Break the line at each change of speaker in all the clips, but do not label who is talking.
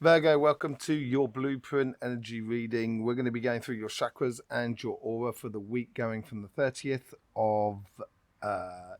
Virgo, welcome to your blueprint energy reading. We're going to be going through your chakras and your aura for the week going from the 30th of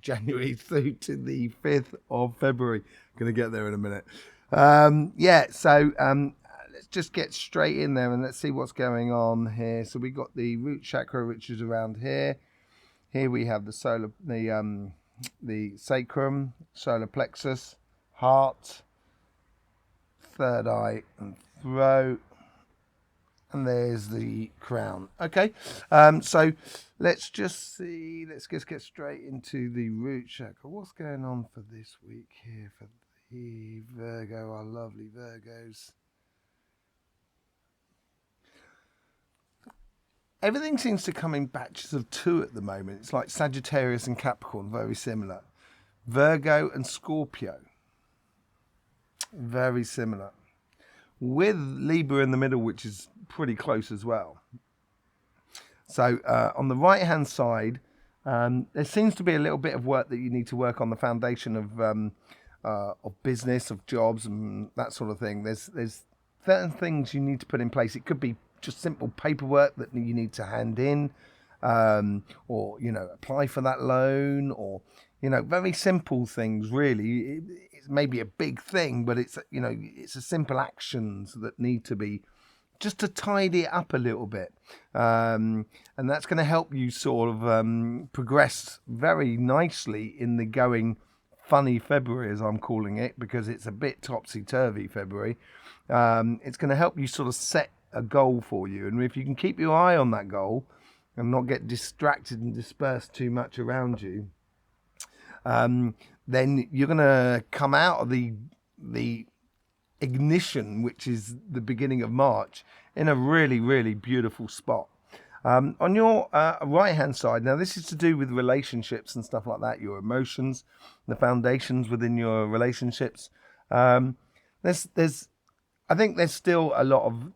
January through to the 5th of February. Going to get there in a minute. Let's just get straight in there and let's see what's going on here. So we got the root chakra, which is around here. Here we have the sacrum, solar plexus, heart, third eye and throat, and there's the crown. Okay, so let's just see, let's just get straight into the root chakra. What's going on for this week here for the Virgo, our lovely Virgos? Everything seems to come in batches of 2 at the moment. It's like Sagittarius and Capricorn, very similar. Virgo and Scorpio, very similar, with Libra in the middle, which is pretty close as well. So on the right hand side, there seems to be a little bit of work that you need to work on the foundation of business, of jobs and that sort of thing. There's certain things you need to put in place. It could be just simple paperwork that you need to hand in, or apply for that loan, or very simple things really. It's maybe a big thing, but it's a simple actions that need to be just to tidy it up a little bit, and that's going to help you sort of progress very nicely in the going funny February, as I'm calling it, because it's a bit topsy-turvy February. It's going to help you sort of set a goal for you, and if you can keep your eye on that goal and not get distracted and dispersed too much around you, then you're going to come out of the ignition, which is the beginning of March, in a really, really beautiful spot. On your right hand side, now this is to do with relationships and stuff like that, your emotions, the foundations within your relationships. I think there's still a lot of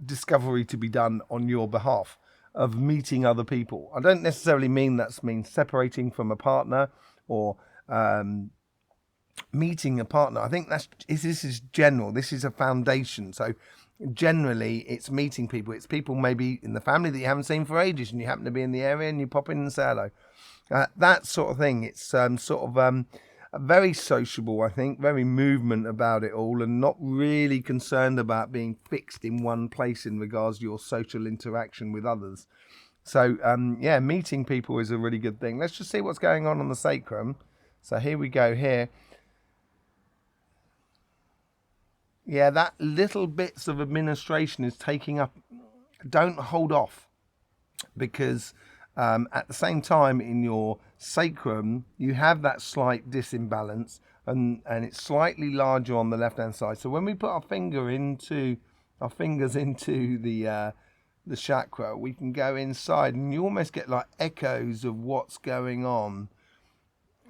discovery to be done on your behalf of meeting other people. I don't necessarily mean separating from a partner or meeting a partner. I think this is general. This is a foundation. So generally it's meeting people. It's people maybe in the family that you haven't seen for ages and you happen to be in the area and you pop in and say hello. That sort of thing. It's very sociable, I think, very movement about it all, and not really concerned about being fixed in one place in regards to your social interaction with others. So, meeting people is a really good thing. Let's just see what's going on the sacrum. So here we go here. Yeah, that little bits of administration is taking up. Don't hold off, because at the same time in your sacrum you have that slight disimbalance, and it's slightly larger on the left hand side. So when we put our fingers into the chakra, we can go inside and you almost get like echoes of what's going on.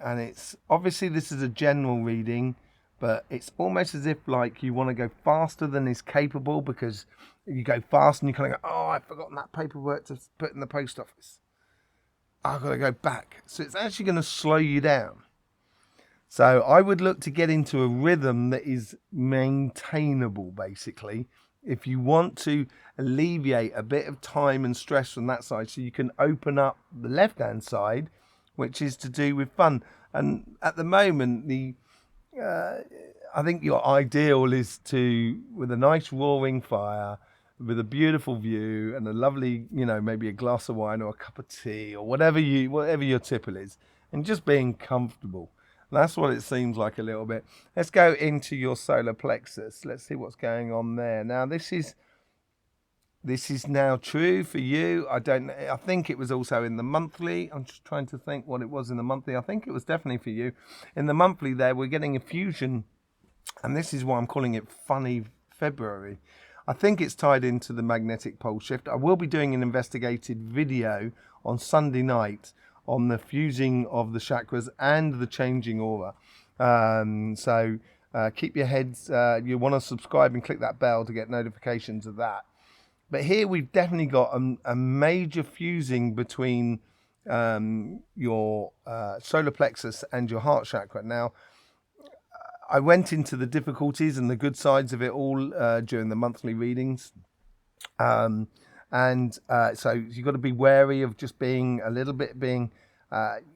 And it's obviously, this is a general reading, but it's almost as if like you want to go faster than is capable, because you go fast and you kind of go, oh, I've forgotten that paperwork to put in the post office. I've got to go back. So it's actually going to slow you down. So I would look to get into a rhythm that is maintainable, basically, if you want to alleviate a bit of time and stress from that side, so you can open up the left-hand side, which is to do with fun. And at the moment, I think your ideal is to, with a nice roaring fire, with a beautiful view and a lovely, maybe a glass of wine or a cup of tea or whatever your tipple is, and just being comfortable. That's what it seems like a little bit. Let's go into your solar plexus. Let's see what's going on there. Now, this is now true for you. I think it was also in the monthly. I'm just trying to think what it was in the monthly. I think it was definitely for you. In the monthly there, we're getting a fusion, and this is why I'm calling it Funny February. I think it's tied into the magnetic pole shift. I will be doing an investigated video on Sunday night on the fusing of the chakras and the changing aura. So keep your heads. You want to subscribe and click that bell to get notifications of that. But here we've definitely got a major fusing between your solar plexus and your heart chakra. Now, I went into the difficulties and the good sides of it all during the monthly readings. So you've got to be wary of just being a little bit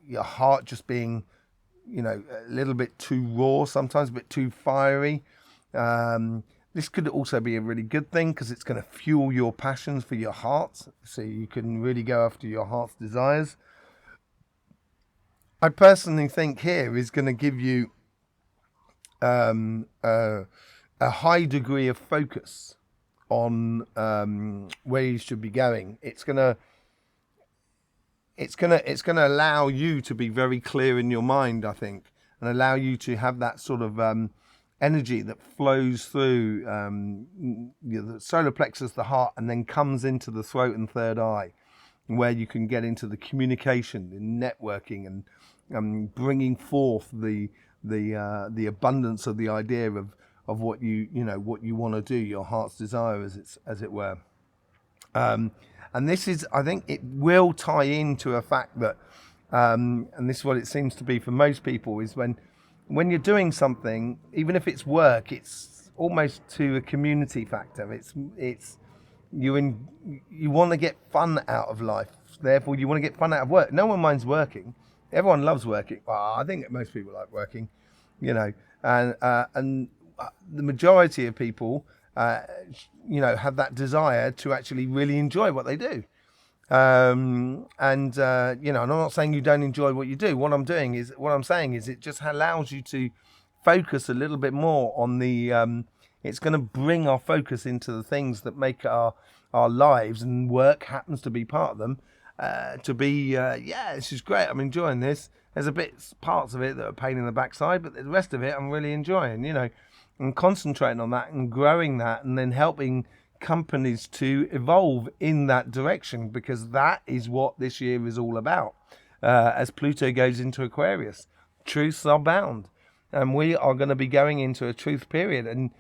your heart just being, a little bit too raw, sometimes a bit too fiery. This could also be a really good thing because it's going to fuel your passions for your heart, so you can really go after your heart's desires. I personally think here is going to give you a high degree of focus on where you should be going. It's gonna allow you to be very clear in your mind, I think, and allow you to have that sort of energy that flows through the solar plexus, the heart, and then comes into the throat and third eye, where you can get into the communication, the networking, and bringing forth the abundance of the idea of what what you want to do, your heart's desire, as it were. And this is, I think, it will tie into a fact that, and this is what it seems to be for most people, is when you're doing something, even if it's work, it's almost to a community factor. You want to get fun out of life. Therefore, you want to get fun out of work. No one minds working. Everyone loves working. Well, I think most people like working, and the majority of people, have that desire to actually really enjoy what they do. And I'm not saying you don't enjoy what you do. What I'm saying is it just allows you to focus a little bit more on it's going to bring our focus into the things that make our lives, and work happens to be part of them. This is great. I'm enjoying this. There's parts of it that are a pain in the backside, but the rest of it I'm really enjoying, and concentrating on that and growing that, and then helping companies to evolve in that direction, because that is what this year is all about. As Pluto goes into Aquarius, truths are bound, and we are going to be going into a truth period. And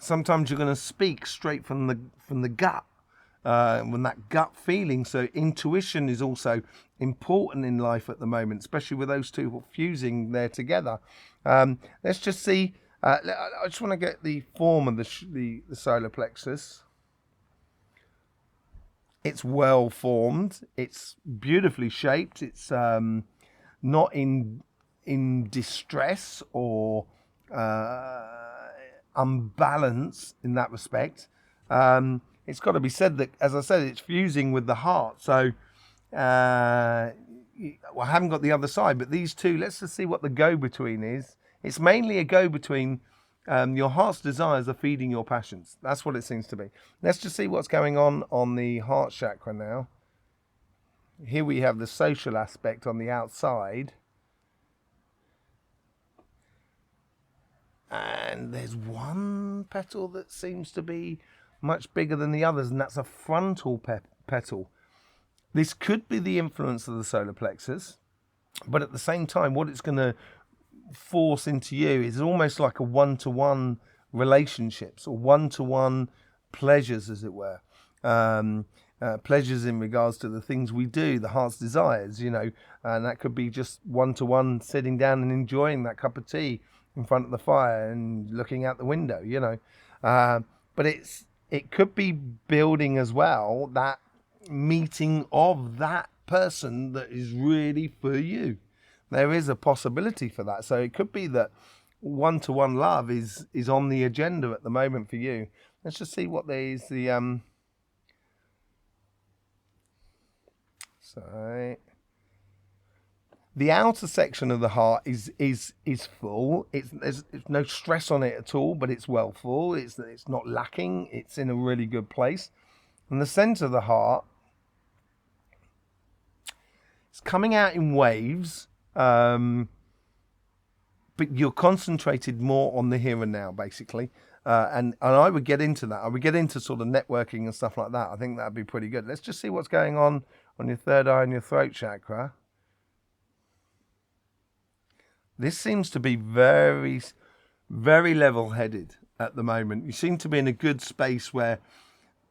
sometimes you're going to speak straight from the gut, when that gut feeling. So intuition is also important in life at the moment, especially with those two fusing there together. Let's just see. I just want to get the form of the solar plexus. It's well formed. It's beautifully shaped. It's not in distress or unbalance in that respect. It's got to be said that, as I said, it's fusing with the heart. So I haven't got the other side, but these two, let's just see what the go-between is. It's mainly a go-between. Your heart's desires are feeding your passions. That's what it seems to be. Let's just see what's going on the heart chakra now. Here we have the social aspect on the outside. And there's one petal that seems to be much bigger than the others, and that's a frontal petal. This could be the influence of the solar plexus, but at the same time, what it's going to force into you is almost like a one-to-one relationships, or one-to-one pleasures, as it were. Pleasures in regards to the things we do, the heart's desires, and that could be just one-to-one, sitting down and enjoying that cup of tea in front of the fire and looking out the window, but it could be building as well that meeting of that person that is really for you. There is a possibility for that. So it could be that one-to-one love is on the agenda at the moment for you. Let's just see what there is. The outer section of the heart is full. There's no stress on it at all, but it's well full. It's not lacking. It's in a really good place. And the center of the heart, it's coming out in waves. But you're concentrated more on the here and now, basically. And I would get into that. I would get into sort of networking and stuff like that. I think that'd be pretty good. Let's just see what's going on your third eye and your throat chakra. This seems to be very, very level-headed at the moment. You seem to be in a good space where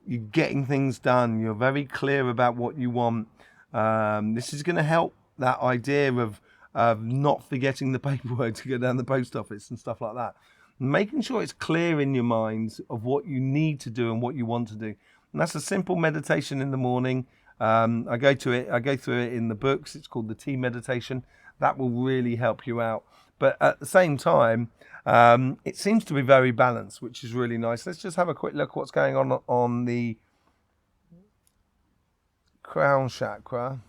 you're getting things done. You're very clear about what you want. This is going to help that idea of of not forgetting the paperwork to go down the post office and stuff like that. Making sure it's clear in your minds of what you need to do and what you want to do. And that's a simple meditation in the morning. I go through it in the books. It's called the tea meditation. That will really help you out. But at the same time, it seems to be very balanced, which is really nice. Let's just have a quick look what's going on the crown chakra.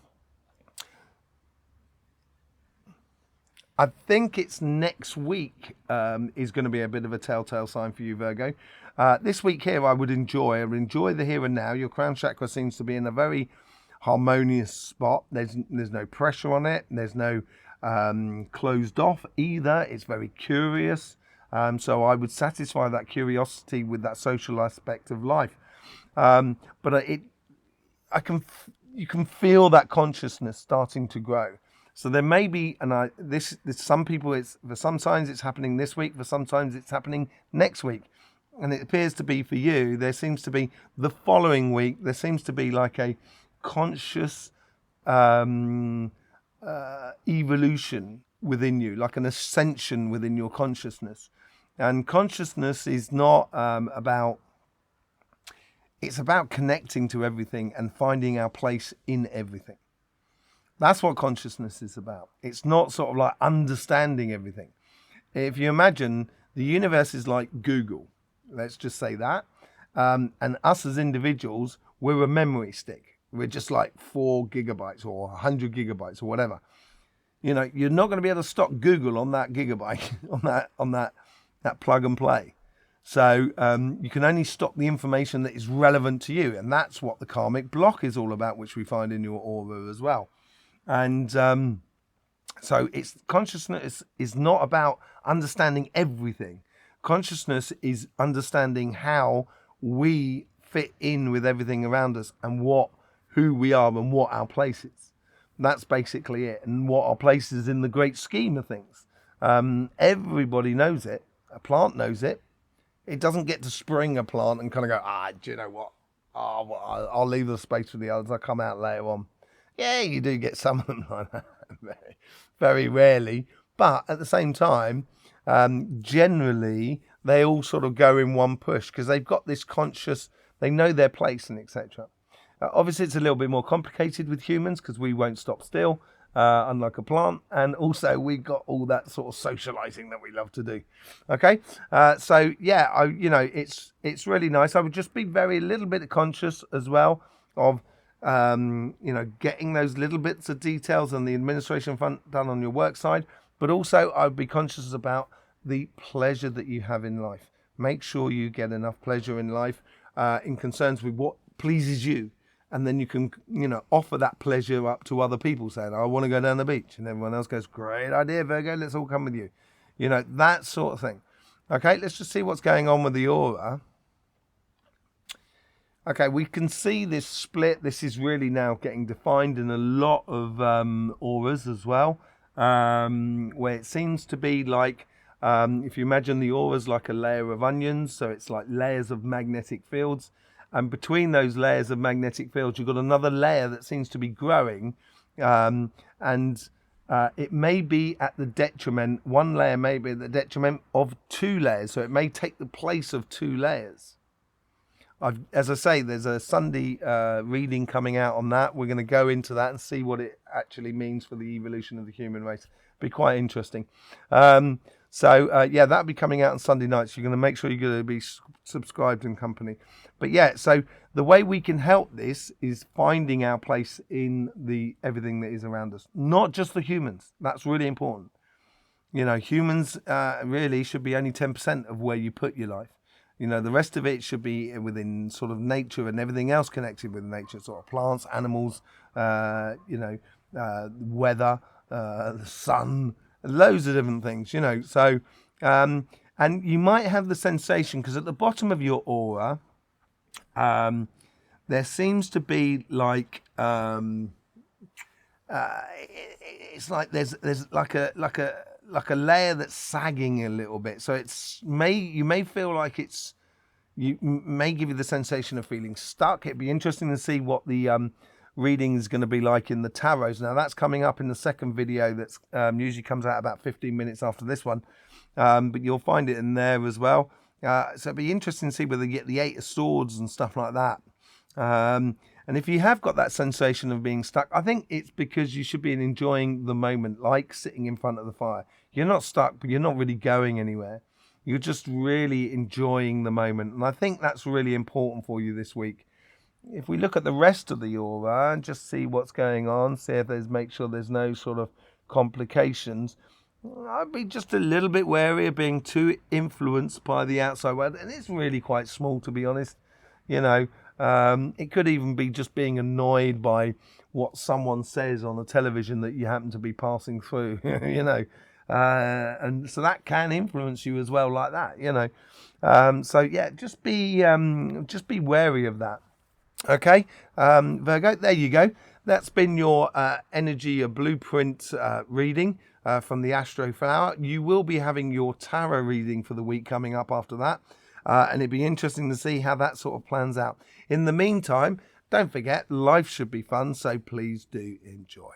I think it's next week is going to be a bit of a telltale sign for you, Virgo. This week here, I would enjoy the here and now. Your crown chakra seems to be in a very harmonious spot. There's no pressure on it. There's no closed off either. It's very curious. So I would satisfy that curiosity with that social aspect of life. But you can feel that consciousness starting to grow. So there may be, and this some people, it's for some signs it's happening this week, for sometimes it's happening next week, and it appears to be for you. There seems to be the following week. There seems to be like a conscious evolution within you, like an ascension within your consciousness. And consciousness is not about. It's about connecting to everything and finding our place in everything. That's what consciousness is about. It's not sort of like understanding everything. If you imagine the universe is like Google, let's just say that, and us as individuals, we're a memory stick. We're just like 4 gigabytes or 100 gigabytes or whatever. You know, you're not going to be able to stop Google on that gigabyte, on that plug and play. So you can only stop the information that is relevant to you, and that's what the karmic block is all about, which we find in your aura as well. And so it's consciousness is not about understanding everything. Consciousness is understanding how we fit in with everything around us and who we are and what our place is. That's basically it, and what our place is in the great scheme of things. Everybody knows it. A plant knows it. It doesn't get to spring a plant and kind of go, do you know what? I'll leave the space for the others. I'll come out later on. Yeah, you do get some of them like that, very, very rarely. But at the same time, generally, they all sort of go in one push because they've got this conscious, they know their place and etc. Obviously, it's a little bit more complicated with humans because we won't stop still, unlike a plant. And also, we've got all that sort of socializing that we love to do. Okay, so yeah, it's really nice. I would just be a little bit conscious as well of getting those little bits of details on the administration front done on your work side, but also I'd be conscious about the pleasure that you have in life. Make sure you get enough pleasure in life in concerns with what pleases you, and then you can offer that pleasure up to other people, saying, I want to go down the beach, and everyone else goes, great idea, Virgo, let's all come with you. That sort of thing. Okay, let's just see what's going on with the aura. Okay, we can see this split. This is really now getting defined in a lot of auras as well, where it seems to be like, if you imagine the auras like a layer of onions, so it's like layers of magnetic fields, and between those layers of magnetic fields, you've got another layer that seems to be growing, and it may be at the detriment, one layer may be at the detriment of 2 layers, so it may take the place of 2 layers. As I say, there's a Sunday reading coming out on that. We're going to go into that and see what it actually means for the evolution of the human race. Be quite interesting. That'll be coming out on Sunday nights. You're going to make sure you're going to be subscribed and company. But yeah, so the way we can help this is finding our place in everything that is around us, not just the humans. That's really important. Humans really should be only 10% of where you put your life. The rest of it should be within sort of nature and everything else connected with nature, sort of plants, animals, weather, the sun, loads of different things, So, and you might have the sensation, because at the bottom of your aura, there seems to be like, it's like there's like a layer that's sagging a little bit, so you may feel like you may give you the sensation of feeling stuck. It'd be interesting to see what the reading is going to be like in the tarots. Now that's coming up in the second video that's usually comes out about 15 minutes after this one, but you'll find it in there as well. So it'd be interesting to see whether you get the 8 of Swords and stuff like that. And if you have got that sensation of being stuck, I think it's because you should be enjoying the moment, like sitting in front of the fire. You're not stuck, but you're not really going anywhere. You're just really enjoying the moment. And I think that's really important for you this week. If we look at the rest of the aura and just see what's going on, see if make sure there's no sort of complications, I'd be just a little bit wary of being too influenced by the outside world. And it's really quite small, to be honest. You know, it could even be just being annoyed by what someone says on the television that you happen to be passing through, you know. And so that can influence you as well, like that, you know. So yeah, just be wary of that. Okay, Virgo, there you go. That's been your energy blueprint reading from the Astroflower. You will be having your tarot reading for the week coming up after that. And it'd be interesting to see how that sort of plans out. In the meantime, don't forget, life should be fun, so please do enjoy.